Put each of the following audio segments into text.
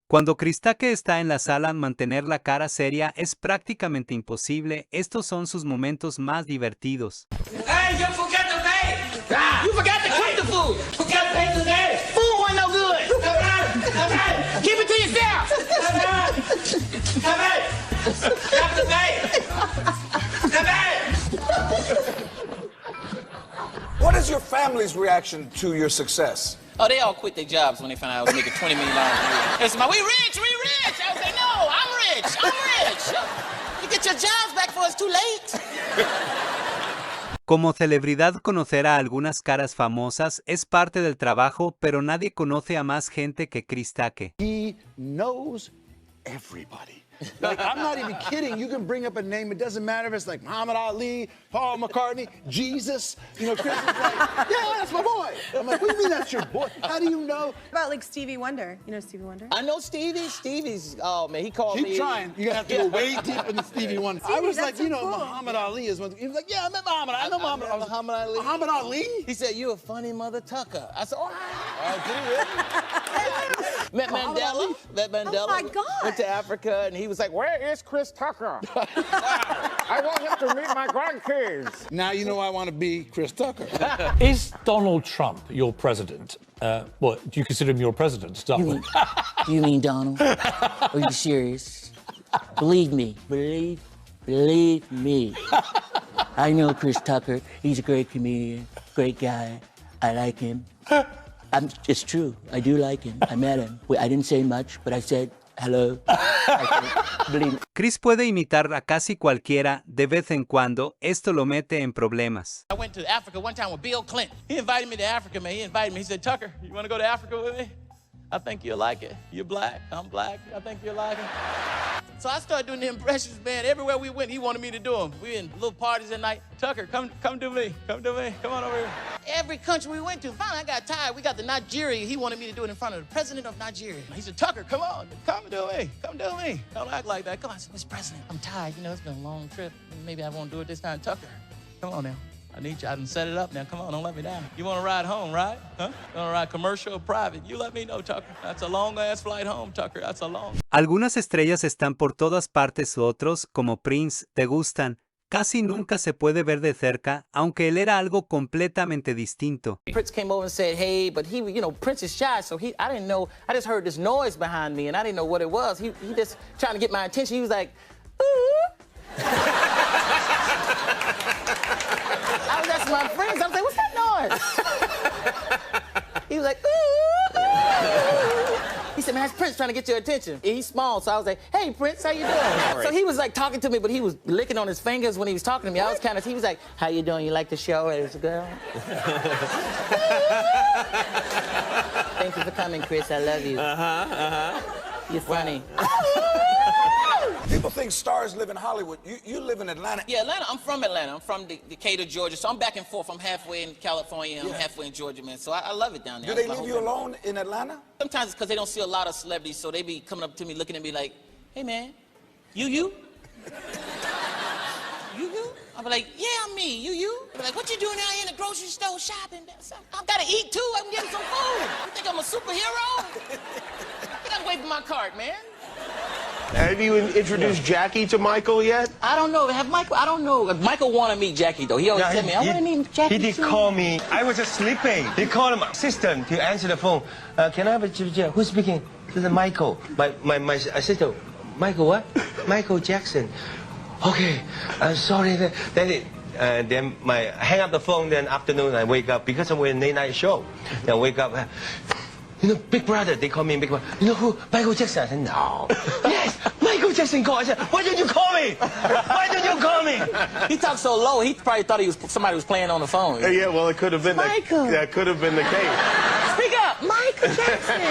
Cuando Kristake está en la sala, mantener la cara seria es prácticamente imposible. Estos son sus momentos más divertidos. Hey, you forgot to pay! You forgot to cook the food! Forgot to pay today! Food wasn't no good! Come on! Keep it to yourself! Come on! Come on! Got to pay! Come on! What is your family's reaction to your success? Oh, they all quit their jobs when they found out I was making $20 million a year. They said, we rich, we rich. I was like, no, I'm rich. You get your jobs back before it's too late. Como celebridad, conocer a algunas caras famosas es parte del trabajo, pero nadie conoce a más gente que Kristake. He knows everybody. Like, I'm not even kidding. You can bring up a name. It doesn't matter if it's like Muhammad Ali, Paul McCartney, Jesus. You know, Chris is like, yeah, that's my boy. I'm like, what do you mean that's your boy? How do you know? About like Stevie Wonder. You know Stevie Wonder? I know Stevie. Stevie's, oh man, he called me. Keep trying. You're going to have to go way deep into Stevie Wonder. I was like, you know, cool. Muhammad Ali is one. He was like, yeah, I met Muhammad. I know Muhammad. I was like, Muhammad Ali. Muhammad Ali? He said, you a funny mother tucker. I said, oh, did he really? Met Mandela. Met Mandela. Oh my God. Went to Africa, and he was like, where is Chris Tucker? I want him to meet my grandkids. Now you know I want to be Chris Tucker. Is Donald Trump your president? What, do you consider him your president to start with? You mean Donald? Are you serious? Believe me. Believe me. I know Chris Tucker. He's a great comedian, great guy. I like him. It's true. I do like him. I met him. I didn't say much, but I said hello. Believe me. Chris puede imitar a casi cualquiera de vez en cuando. Esto lo mete en problemas. I went to Africa one time with Bill Clinton. He invited me to Africa, man. He invited me. He said, Tucker, you want to go to Africa with me? I think you'll like it. You're black. I'm black. I think you'll like it. So I started doing the impressions, man. Everywhere we went, he wanted me to do them. We in little parties at night. Tucker, come do me. Come do me. Come on over here. Every country we went to, finally I got tired. We got to Nigeria. He wanted me to do it in front of the president of Nigeria. He said, Tucker, come on. Come do me. Come do me. Don't act like that. Come on. I said, Mr. President, I'm tired. You know, it's been a long trip. Maybe I won't do it this time. Tucker, come on now. I need you. I done set it up now. Come on, don't let me down. You want to ride home, right? Huh? You want to ride commercial or private? You let me know, Tucker. That's a long-ass flight home, Tucker. That's a long... Algunas estrellas están por todas partes, otros, como Prince, te gustan. Casi nunca se puede ver de cerca, aunque él era algo completamente distinto. Prince came over and said, hey, but he, you know, Prince is shy, so I didn't know. I just heard this noise behind me, and I didn't know what it was. He just trying to get my attention. He was like, ooh. I was asking my friends, I was like, what's that noise? He was like, ooh, ooh. He said, man, that's Prince trying to get your attention. He's small, so I was like, hey, Prince, how you doing? So he was like talking to me, but he was licking on his fingers when he was talking to me. I was kind of, he was like, how you doing? You like the show as a girl? Thank you for coming, Chris. I love you. You're funny. People think stars live in Hollywood. You live in Atlanta. Yeah, Atlanta. I'm from Atlanta. I'm from Decatur, Georgia. So I'm back and forth. I'm halfway in California. I'm halfway in Georgia, man. So I love it down there. Do they leave you alone in Atlanta? Sometimes it's because they don't see a lot of celebrities, so they be coming up to me, looking at me like, hey, man, you? I'll be like, yeah, I'm me. You? I'll be like, what you doing out here in the grocery store shopping? I gotta eat, too. I'm getting some food. You think I'm a superhero? Get away from my cart, man. Have you introduced Jackie to Michael yet? I don't know. I don't know. Michael wanted to meet Jackie, though. He always said me, I want to meet Jackie. He did too. call me. I was just sleeping. He called my assistant to answer the phone. Can I have a... Who's speaking? This is Michael. My assistant. Michael what? Michael Jackson. Okay. Sorry. Then I hang up the phone, then afternoon I wake up. Because I'm in a late night show. Then I wake up... You know, Big Brother, they call me Big Brother. You know who? Michael Jackson. I said, no. Yes, Michael Jackson called. I said, why didn't you call me? Why didn't you call me? He talked so low, he probably thought somebody was playing on the phone. Yeah, well, it could have been that could have been the case. Speak up, Michael Jackson.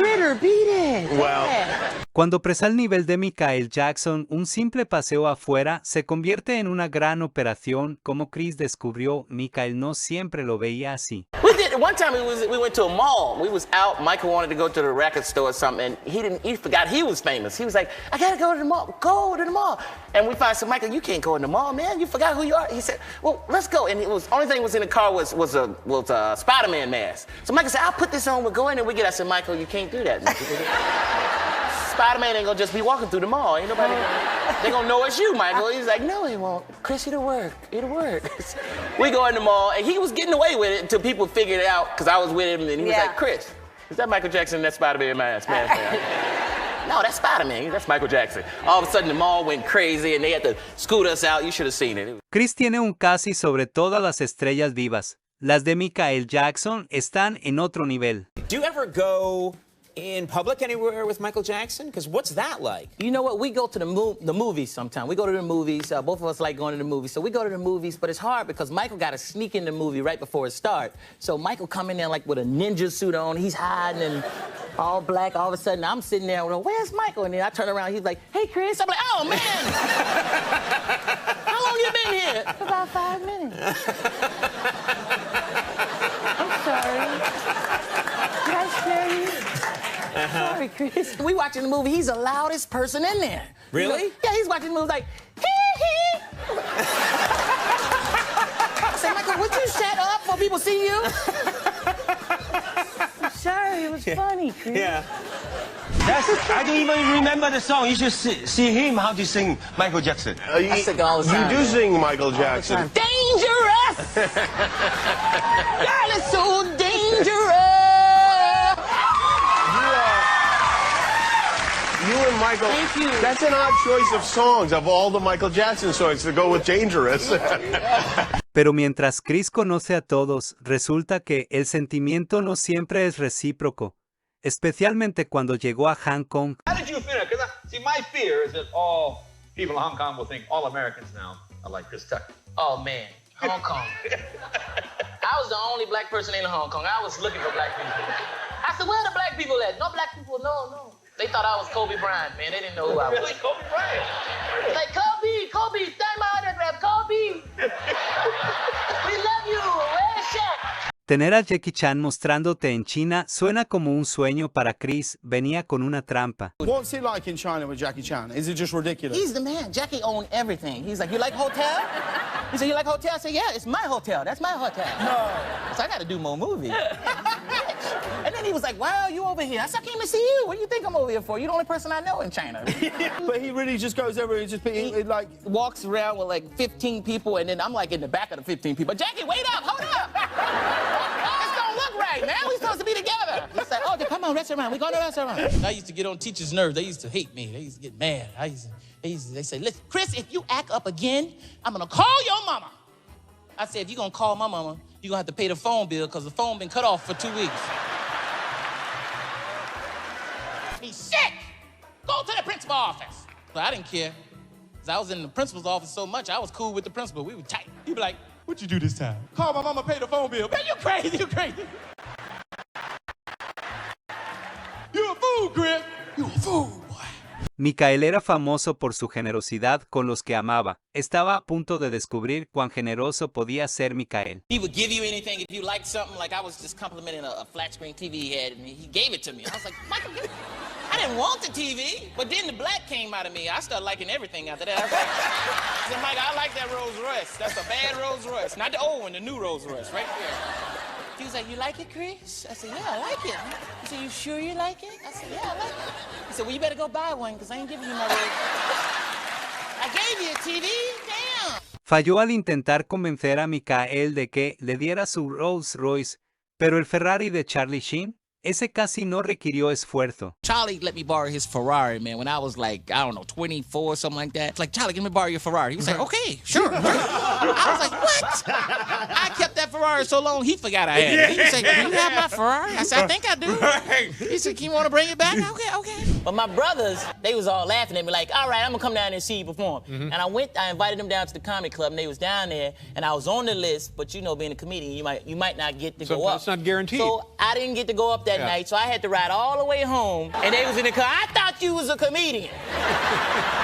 Ritter, beat it. Well. Yeah. Cuando presa al nivel de Michael Jackson, un simple paseo afuera se convierte en una gran operación. Como Chris descubrió, Michael no siempre lo veía así. One time we went to a mall. We was out. Michael wanted to go to the record store or something, and he forgot he was famous. He was like, I gotta go to the mall. Go to the mall. And we finally said, Michael, you can't go in the mall, man. You forgot who you are. He said, well, let's go. And only thing was in the car was a Spider-Man mask. So Michael said, I'll put this on. We'll go in and we get. I said, Michael, you can't do that. Spider-Man ain't gonna just be walking through the mall. Ain't nobody. They gonna know it's you, Michael. He's like, no, he won't. Chris, it'll work. It'll work. We go in the mall, and he was getting away with it until people figured it out, because I was with him, and he was like, Chris, is that Michael Jackson in that Spider-Man mask? No, that's Spider-Man. That's Michael Jackson. All of a sudden, the mall went crazy, and they had to scoot us out. You should have seen it. Chris tiene un casi sobre todas las estrellas vivas. Las de Michael Jackson están en otro nivel. Do you ever go in public anywhere with Michael Jackson? Because what's that like? You know what? We go to the movies sometimes. We go to the movies. Both of us like going to the movies. So we go to the movies, but it's hard because Michael got to sneak in the movie right before it starts. So Michael come in there like with a ninja suit on. He's hiding and all black. All of a sudden, I'm sitting there, where's Michael? And then I turn around. He's like, hey, Chris. I'm like, oh, man. How long you been here? About 5 minutes. I'm sorry. Did I scare you? Sorry, Chris. We watching the movie. He's the loudest person in there. Really? You know? Yeah, he's watching the movie like, hee. I say, Michael, would you shut up before people see you? I'm sorry, it was funny, Chris. Yeah. I don't even remember the song. You should see him how to sing Michael Jackson. I sing all the time. You do sing Michael Jackson. Dangerous! God, it's so dangerous! You and Michael. Thank you. That's an odd choice of songs, of all the Michael Jackson songs, to go with Dangerous. Pero mientras Chris conoce a todos, resulta que el sentimiento no siempre es recíproco, especialmente cuando llegó a Hong Kong. How did you feel? Because see, my fear is that all people in Hong Kong will think all Americans now are like Chris Tucker. Oh, man. Hong Kong. I was the only black person in Hong Kong. I was looking for black people. I said, where are the black people at? No black people, no. They thought I was Kobe Bryant, man. They didn't know who I was. Really, Kobe Bryant? Like, Kobe, stand my autograph, Kobe. We love you. Where's Shaq? Tener a Jackie Chan mostrándote en China suena como un sueño para Chris. Venía con una trampa. What's it like in China with Jackie Chan? Is it just ridiculous? He's the man. Jackie owned everything. He's like, you like hotel? He said, you like hotel? I said, yeah, it's my hotel. That's my hotel. No. So I got to do more movies. And then he was like, wow, you over here. I said, I came to see you. What do you think I'm over here for? You're the only person I know in China. But he really just goes over and just like walks around with like 15 people, and then I'm like in the back of the 15 people. Jackie, wait up, hold up. This don't look right, man. We supposed to be together. He's like, oh, come on, restaurant. We go to the restaurant. I used to get on teachers' nerves. They used to hate me. They used to get mad. They say, listen, Chris, if you act up again, I'm gonna call your mama. I said, if you're gonna call my mama, you're gonna have to pay the phone bill because the phone been cut off for 2 weeks. He's sick. Go to the principal office. But I didn't care. Because I was in the principal's office so much, I was cool with the principal. We were tight. He'd be like, what'd you do this time? Call my mama, pay the phone bill. Man, you crazy, you crazy. You a fool, Chris. You a fool. Michael era famoso por su generosidad con los que amaba. Estaba a punto de descubrir cuán generoso podía ser Michael. He would give you anything if you liked something. Like I was just complimenting a flat screen TV he had, and he gave it to me. I was like, Michael, I didn't want the TV, but then the black came out of me. I started liking everything after that. I said, Michael, I like that Rolls Royce. That's a bad Rolls Royce. Not the old one, the new Rolls Royce, right there. He was like, you like it, Chris? I said, yeah, I like it. He said, you sure you like it? I said, yeah, I like it. He said, well, you better go buy one, because I ain't giving you my Rolls. I gave you a TV, damn. Falló al intentar convencer a Michael de que le diera su Rolls Royce, pero el Ferrari de Charlie Sheen, ese casi no requirió esfuerzo. Charlie let me borrow his Ferrari, man, when I was like, I don't know, 24, something like that. It's like, Charlie, let me borrow your Ferrari. He was like, okay, sure. I was like, what? I kept that Ferrari so long, he forgot I had it. He said, do you have my Ferrari? I said, I think I do. He said, you want to bring it back? Okay. But my brothers, they was all laughing at me like, all right, I'm going to come down there and see you perform. And I invited them down to the comedy club, and they was down there, and I was on the list, but you know, being a comedian, you might not get to go up. It's not guaranteed. So I didn't get to go up that night, so I had to ride all the way home, and they was in the car. I thought thought you was a comedian.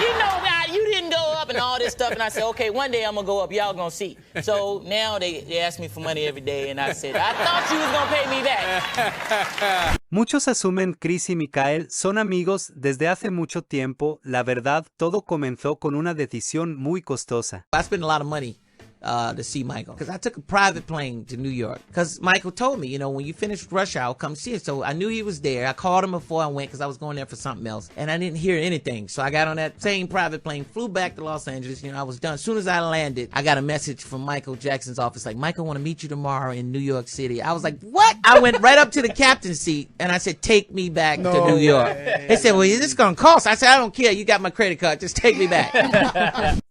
You know, God, you didn't go up and all this stuff. And I said, okay, one day I'm going to go up. Y'all going to see. So now they ask me for money every day. And I said, I thought you was going to pay me back. Muchos asumen Chris y Michael son amigos desde hace mucho tiempo. La verdad, todo comenzó con una decisión muy costosa. I spent a lot of money to see Michael, because I took a private plane to New York, because Michael told me, you know, when you finish Rush Hour, come see it. So I knew he was there. I called him before I went because I was going there for something else, and I didn't hear anything. So I got on that same private plane, flew back to Los Angeles. You know, I was done. As soon as I landed, I got a message from Michael Jackson's office, like, Michael want to meet you tomorrow in New York City. I was like, what? I went right up to the captain's seat, and I said, take me back to New York. They said, well, is this going to cost? I said, I don't care. You got my credit card. Just take me back.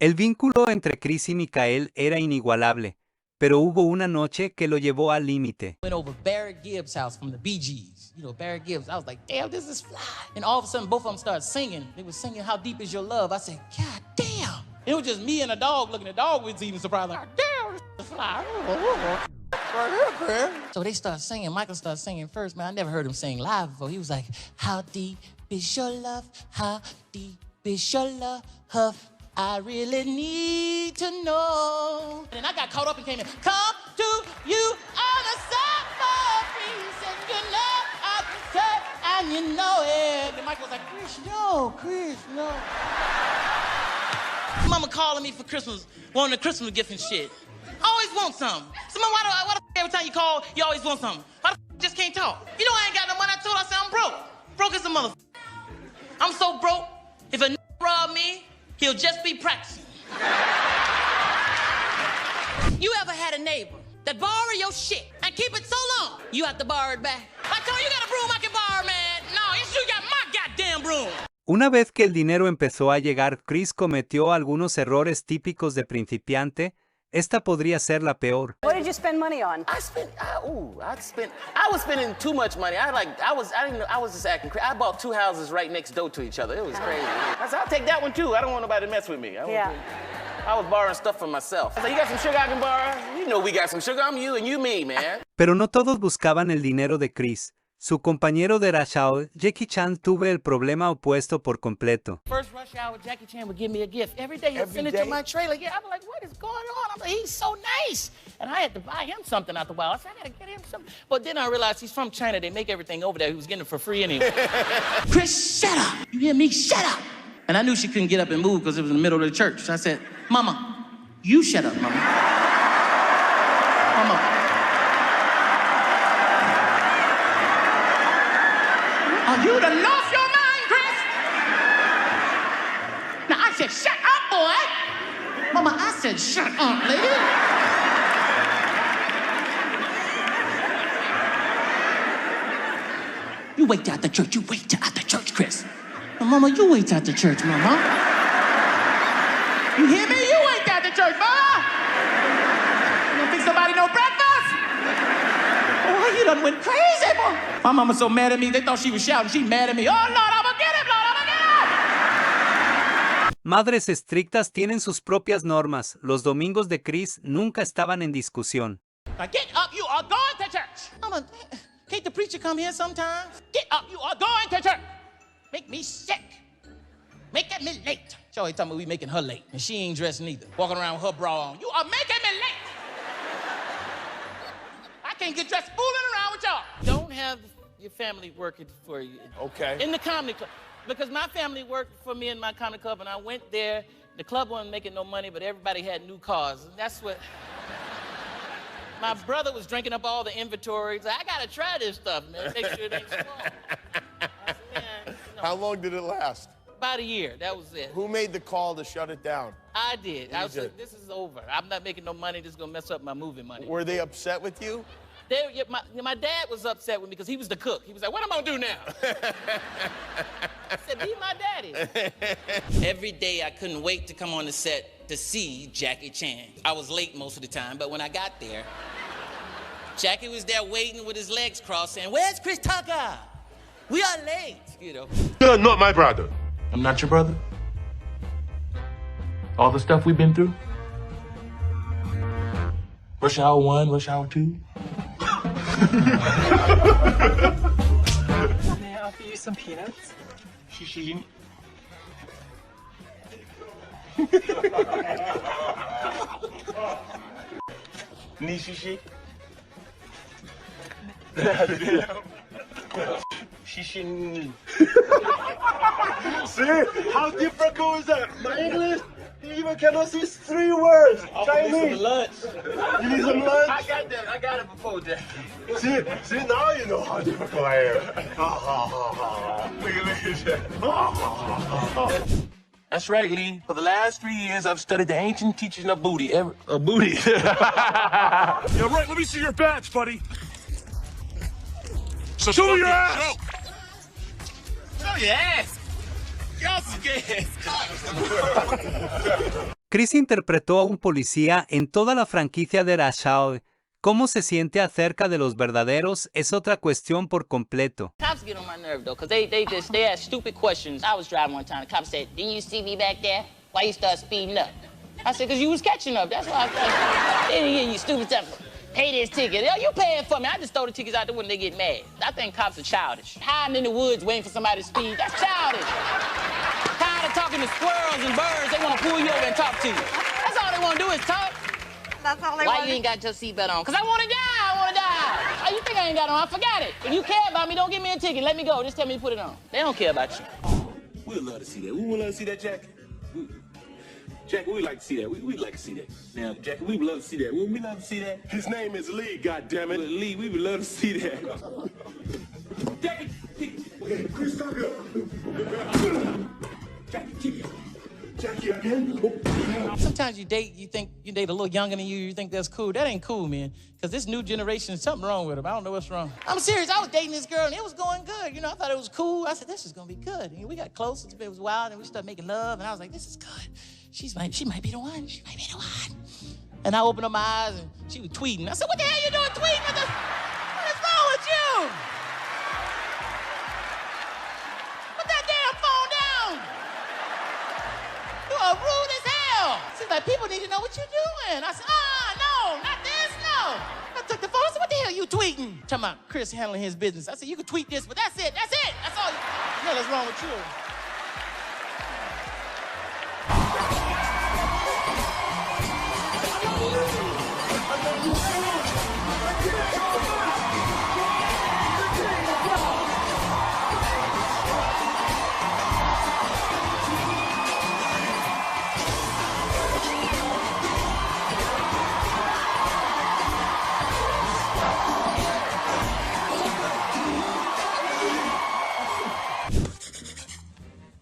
El vínculo entre Chris y Michael era inigualable. Pero hubo una noche que lo llevó al límite. Went over Barrett Gibbs' house from the Bee Gees. You know, Barrett Gibbs. I was like, damn, this is fly. And all of a sudden, both of them started singing. They were singing, How Deep Is Your Love? I said, God damn. It was just me and a dog looking. The dog was even surprised. Like, damn, this is fly. So they started singing. Michael started singing first, man. I never heard him sing live before. He was like, how deep is your love? How deep is your love? I really need to know. And I got caught up and came in. Come to you on the side for peace, and you know I can say, and you know it. And Mike was like, Chris, no. Mama calling me for Christmas, wanting a Christmas gift and shit. I always want something. So, Mama, why the every time you call, you always want something? Why the just can't talk? You know I ain't got no money. I told her, I said, I'm broke. Broke as a mother. I'm so broke, if a rob me, he'll just be practicing. You ever had a neighbor that borrow your shit and keep it so long, you have to borrow it back? I told you, you got a broom I can borrow, man. No, you got my goddamn broom. Una vez que el dinero empezó a llegar, Chris cometió algunos errores típicos de principiante. Esta podría ser la peor. What did you spend money on? I was spending too much money. I was just acting crazy. I bought 2 houses right next door to each other. It was crazy. I said, I'll take that one too. I don't want nobody to mess with me. I was borrowing stuff from myself. I said, you got some sugar I can borrow? You know we got some sugar. I'm you and you me, man. Pero no todos buscaban el dinero de Chris. Su compañero de Rush Hour, Jackie Chan, tuvo el problema opuesto por completo. First Rush Hour, Jackie Chan would give me a gift. Every day he'd send it to my trailer. Yeah, I'm like, what is going on? I'm like, he's so nice. And I had to buy him something after a while. I said, I gotta get him something. But then I realized he's from China. They make everything over there. He was getting it for free anyway. Chris, shut up. You hear me? Shut up. And I knew she couldn't get up and move because it was in the middle of the church. So I said, Mama, you shut up, Mama. Mama. Oh, you done lost your mind, Chris. Now, I said, shut up, boy. Mama, I said, shut up, lady. You wait till at the church. You wait till at the church, Chris. Now, Mama, you wait till at the church, Mama. You hear me? You wait till at the church, Mama. You don't think somebody no breakfast? Oh, you done went crazy, boy. My mama's so mad at me, they thought she was shouting. She mad at me. Oh, Lord, I'm gonna get him, Lord, I'm gonna get him. Madres estrictas tienen sus propias normas. Los domingos de Chris nunca estaban en discusión. Now get up, you are going to church. Mama, can't the preacher come here sometimes? Get up, you are going to church. Make me sick. Making me late. She always talking about we making her late, and she ain't dressed neither. Walking around with her bra on. You are making me late. I can't get dressed fooling around with y'all. Don't have your family working for you. Okay. In the comedy club. Because my family worked for me in my comedy club, and I went there. The club wasn't making no money, but everybody had new cars. And that's what... My brother was drinking up all the inventory. He's like, I gotta try this stuff, man. Make sure it ain't strong. I said, man, no. How long did it last? About a year, that was it. Who made the call to shut it down? I did. I was like, this is over. I'm not making no money. This is gonna mess up my movie money. Were they upset with you? My dad was upset with me because he was the cook. He was like, what am I gonna do now? I said, be my daddy. Every day I couldn't wait to come on the set to see Jackie Chan. I was late most of the time, but when I got there, Jackie was there waiting with his legs crossed saying, where's Chris Tucker? We are late, you know. You're not my brother. I'm not your brother? All the stuff we've been through? Rush Hour 1, Rush Hour 2? offer you some peanuts? Shishi. Need shishi? Shishi. See? How difficult is that? My English? You even cannot see 3 words. Chinese. Lunch. You need some lunch? I got it before that. See, now you know how difficult I am. Look at this. That's right, Lee. For the last 3 years, I've studied the ancient teaching of booty. Booty. Yeah, right. Let me see your badge, buddy. So show me your ass. Show your ass. Y'all scared. Chris interpretó a un policía en toda la franquicia de Rush Hour. Cómo se siente acerca de los verdaderos es otra cuestión por completo. Cops get on my nerve though, because they ask stupid questions. I was driving one time, the cop said, "Didn't you see me back there? Why you start speeding up?" I said, "Because you was catching up, that's why I started." They didn't get you stupid stuff. Pay this ticket. Yo, you paying for me. I just throw the tickets out the window, they get mad. I think cops are childish. Hiding in the woods waiting for somebody to speed, that's childish. Tired of talking to squirrels and birds, they want to pull you over and talk to you. That's all they want to do is talk. That's all they Why want. you ain't got your seatbelt on? Because I want to die, Oh, you think I ain't got it on? I forgot it. If you care about me, don't give me a ticket. Let me go. Just tell me to put it on. They don't care about you. We'd love to see that. We would love to see that, Jackie. Jackie, we'd like to see that. We'd like to see that. Now, Jackie, we would love to see that. Would we love to see that? His name is Lee, goddammit. Lee, we would love to see that. Jackie! Okay, Chris, stop it. Jackie again? Sometimes you date a little younger than you think that's cool. That ain't cool, man. Because this new generation, something wrong with them. I don't know what's wrong. I'm serious. I was dating this girl, and it was going good. You know, I thought it was cool. I said, this is going to be good. And we got close. It was wild, and we started making love. And I was like, this is good. She might be the one. She might be the one. And I opened up my eyes, and she was tweeting. I said, what the hell you doing tweeting? What is wrong with you? Put that damn phone down. You are rude as hell. She's like, people need to know what you're doing. I said, no, not this, no. I took the phone. I said, what the hell you tweeting? Talking about Chris handling his business. I said, you can tweet this, but that's it. That's all. What the hell is wrong with you?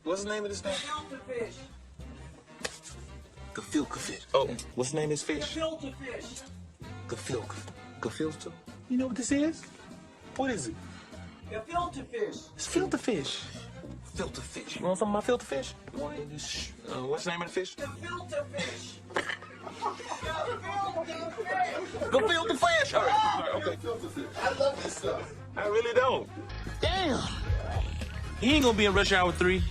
What's the name of this thing? Gefilte fish. Oh, what's the name of this fish? Gefilte fish. Gefilte? You know what this is? What is it? Gefilte fish. It's filter fish. Filter fish. You want some of my filter fish? What's the name of the fish? Gefilte fish. Gefilte fish. All right. Okay. I love this stuff. I really don't. Damn. He ain't gonna be in Rush Hour 3.